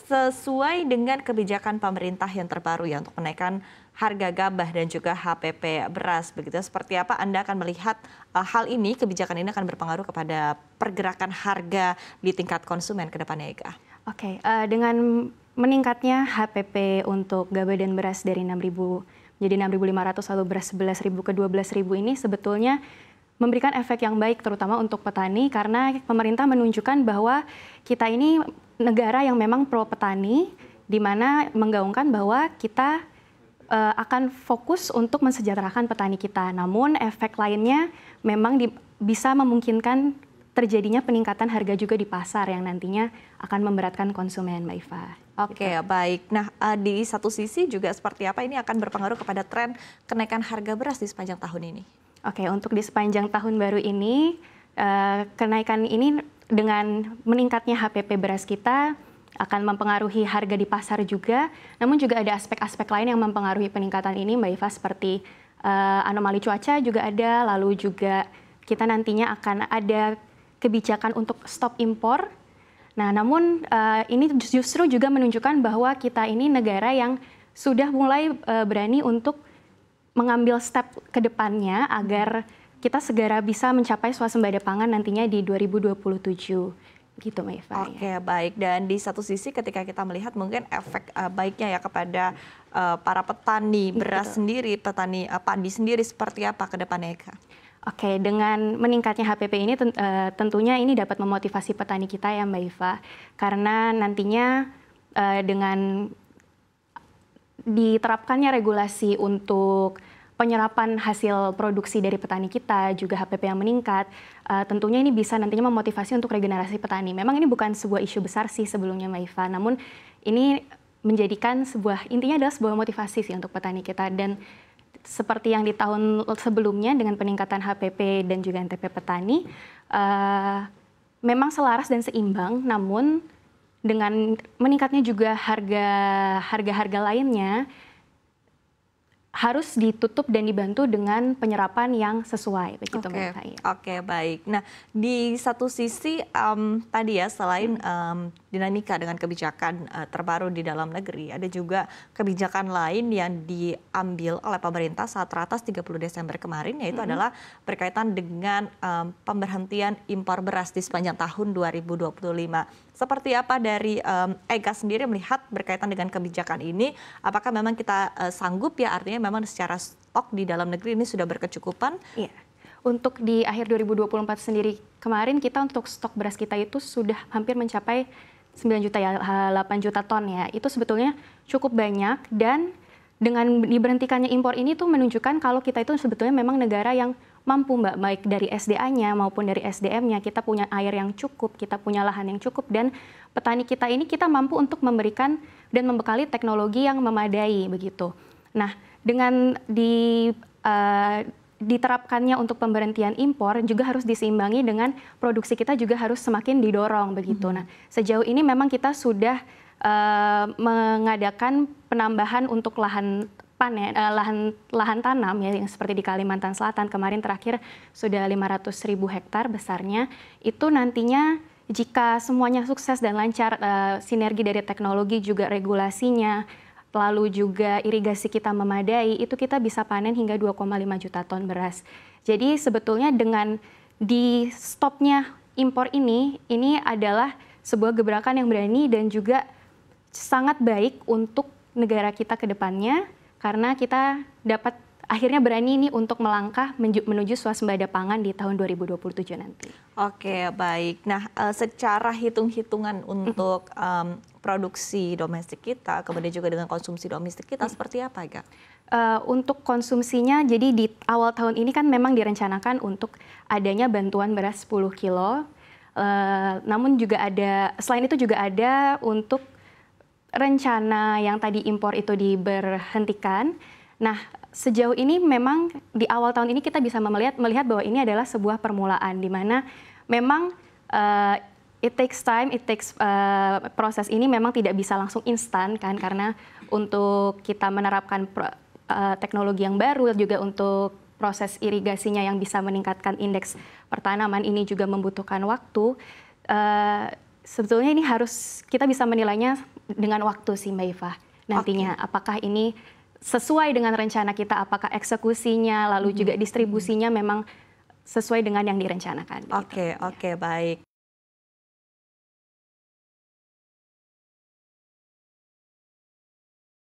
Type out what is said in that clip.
sesuai dengan kebijakan pemerintah yang terbaru ya untuk menaikkan harga gabah dan juga HPP beras begitu. Seperti apa Anda akan melihat hal ini, kebijakan ini akan berpengaruh kepada pergerakan harga di tingkat konsumen ke depannya, Eka? Oke, dengan meningkatnya HPP untuk gabah dan beras dari 6.000 jadi 6.500 lalu beras 11.000 ke 12.000 ini sebetulnya memberikan efek yang baik terutama untuk petani karena pemerintah menunjukkan bahwa kita ini negara yang memang pro petani di mana menggaungkan bahwa kita akan fokus untuk mensejahterakan petani kita. Namun efek lainnya memang bisa memungkinkan terjadinya peningkatan harga juga di pasar yang nantinya akan memberatkan konsumen, Mbak Iva. Oke, gitu. baik. Nah, di satu sisi juga seperti apa ini akan berpengaruh kepada tren kenaikan harga beras di sepanjang tahun ini? Oke, untuk di sepanjang tahun baru ini, kenaikan ini dengan meningkatnya HPP beras kita akan mempengaruhi harga di pasar juga, namun juga ada aspek-aspek lain yang mempengaruhi peningkatan ini, Mbak Iva, seperti anomali cuaca juga ada, lalu juga kita nantinya akan ada kebijakan untuk stop impor. Nah, namun ini justru juga menunjukkan bahwa kita ini negara yang sudah mulai berani untuk mengambil step ke depannya agar kita segera bisa mencapai swasembada pangan nantinya di 2027. Gitu, Mbak Iva. Oke, baik. Dan di satu sisi ketika kita melihat mungkin efek baiknya ya kepada para petani beras sendiri, petani padi sendiri seperti apa ke depannya, Eka? Oke, dengan meningkatnya HPP ini tentunya ini dapat memotivasi petani kita ya Mbak Iva. Karena nantinya dengan diterapkannya regulasi untuk penyerapan hasil produksi dari petani kita, juga HPP yang meningkat, tentunya ini bisa nantinya memotivasi untuk regenerasi petani. Memang ini bukan sebuah isu besar sih sebelumnya Mbak Iva, namun ini menjadikan intinya adalah sebuah motivasi sih untuk petani kita. Dan seperti yang di tahun sebelumnya dengan peningkatan HPP dan juga NTP petani, memang selaras dan seimbang, namun dengan meningkatnya juga harga-harga lainnya, harus ditutup dan dibantu dengan penyerapan yang sesuai, begitu Mbak Eva. Oke, baik. Nah, di satu sisi tadi ya selain dinamika dengan kebijakan terbaru di dalam negeri, ada juga kebijakan lain yang diambil oleh pemerintah saat ratas 30 Desember kemarin, yaitu adalah berkaitan dengan pemberhentian impor beras di sepanjang tahun 2025. Seperti apa dari Eka sendiri melihat berkaitan dengan kebijakan ini? Apakah memang kita sanggup ya, artinya memang secara stok di dalam negeri ini sudah berkecukupan? Iya. Untuk di akhir 2024 sendiri kemarin kita untuk stok beras kita itu sudah hampir mencapai 9 juta ya, 8 juta ton ya. Itu sebetulnya cukup banyak dan dengan diberhentikannya impor ini tuh menunjukkan kalau kita itu sebetulnya memang negara yang mampu Mbak, baik dari SDA-nya maupun dari SDM-nya, kita punya air yang cukup, kita punya lahan yang cukup, dan petani kita ini kita mampu untuk memberikan dan membekali teknologi yang memadai begitu. Nah, dengan diterapkannya untuk pemberhentian impor juga harus diseimbangi dengan produksi kita juga harus semakin didorong begitu. Nah, sejauh ini memang kita sudah mengadakan penambahan untuk lahan panen, lahan tanam ya, yang seperti di Kalimantan Selatan kemarin terakhir sudah 500.000 hektar besarnya. Itu nantinya jika semuanya sukses dan lancar, sinergi dari teknologi juga regulasinya, lalu juga irigasi kita memadai, itu kita bisa panen hingga 2,5 juta ton beras. Jadi sebetulnya dengan di stopnya impor ini adalah sebuah gebrakan yang berani dan juga sangat baik untuk negara kita ke depannya, karena kita dapat akhirnya berani ini untuk melangkah menuju swasembada pangan di tahun 2027 nanti. Oke, baik. Nah, secara hitung-hitungan untuk produksi domestik kita, kemudian juga dengan konsumsi domestik kita, seperti apa, Kak? Untuk konsumsinya, jadi di awal tahun ini kan memang direncanakan untuk adanya bantuan beras 10 kilo. Namun juga ada, selain itu juga ada untuk rencana yang tadi impor itu diberhentikan. Nah, sejauh ini memang di awal tahun ini kita bisa melihat bahwa ini adalah sebuah permulaan di mana memang it takes time, proses ini memang tidak bisa langsung instan kan, karena untuk kita menerapkan teknologi yang baru juga untuk proses irigasinya yang bisa meningkatkan indeks pertanaman ini juga membutuhkan waktu. sebetulnya ini harus kita bisa menilainya dengan waktu sih Mbak Iva. Nantinya apakah ini sesuai dengan rencana kita, apakah eksekusinya lalu juga distribusinya memang sesuai dengan yang direncanakan. Oke, baik.